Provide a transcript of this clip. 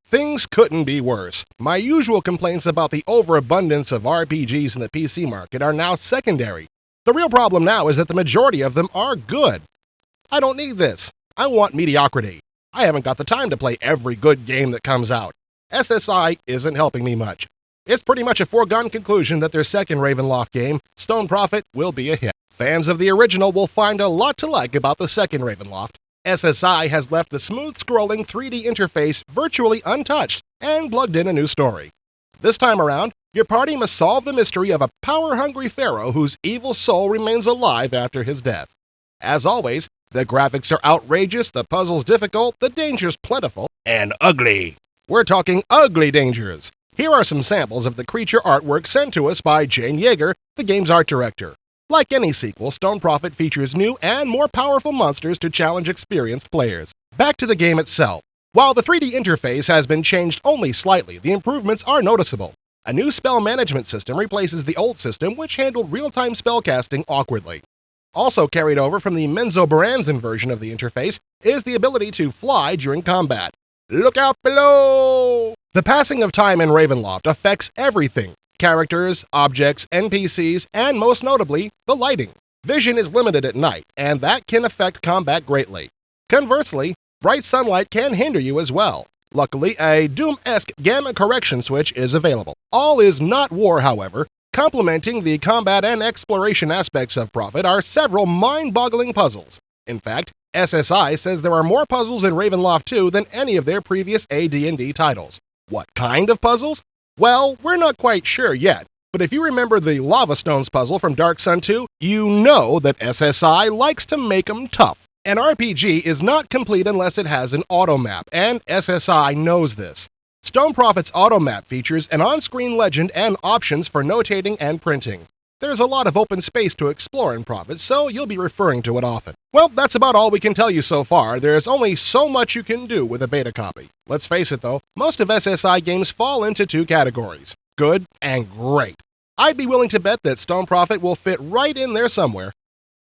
Things couldn't be worse. My usual complaints about the overabundance of RPGs in the PC market are now secondary. The real problem now is that the majority of them are good. I don't need this. I want mediocrity. I haven't got the time to play every good game that comes out. SSI isn't helping me much. It's pretty much a foregone conclusion that their second Ravenloft game, Stone Prophet, will be a hit. Fans of the original will find a lot to like about the second Ravenloft. SSI has left the smooth-scrolling 3D interface virtually untouched and plugged in a new story. This time around, your party must solve the mystery of a power-hungry pharaoh whose evil soul remains alive after his death. As always, the graphics are outrageous, the puzzles difficult, the dangers plentiful, and ugly. We're talking ugly dangers. Here are some samples of the creature artwork sent to us by Jane Yeager, the game's art director. Like any sequel, Stone Prophet features new and more powerful monsters to challenge experienced players. Back to the game itself. While the 3D interface has been changed only slightly, the improvements are noticeable. A new spell management system replaces the old system, which handled real-time spellcasting awkwardly. Also carried over from the Menzoberranzan version of the interface is the ability to fly during combat. Look out below! The passing of time in Ravenloft affects everything. Characters, objects, NPCs, and most notably, the lighting. Vision is limited at night, and that can affect combat greatly. Conversely, bright sunlight can hinder you as well. Luckily, a Doom-esque gamma correction switch is available. All is not war, however. Complementing the combat and exploration aspects of Prophet are several mind-boggling puzzles. In fact, SSI says there are more puzzles in Ravenloft 2 than any of their previous AD&D titles. What kind of puzzles? Well, we're not quite sure yet, but if you remember the Lava Stones puzzle from Dark Sun 2, you know that SSI likes to make them tough. An RPG is not complete unless it has an automap, and SSI knows this. Stone Prophet's automap features an on-screen legend and options for notating and printing. There's a lot of open space to explore in Prophet, so you'll be referring to it often. Well, that's about all we can tell you so far. There's only so much you can do with a beta copy. Let's face it though, most of SSI games fall into two categories: good and great. I'd be willing to bet that Stone Prophet will fit right in there somewhere.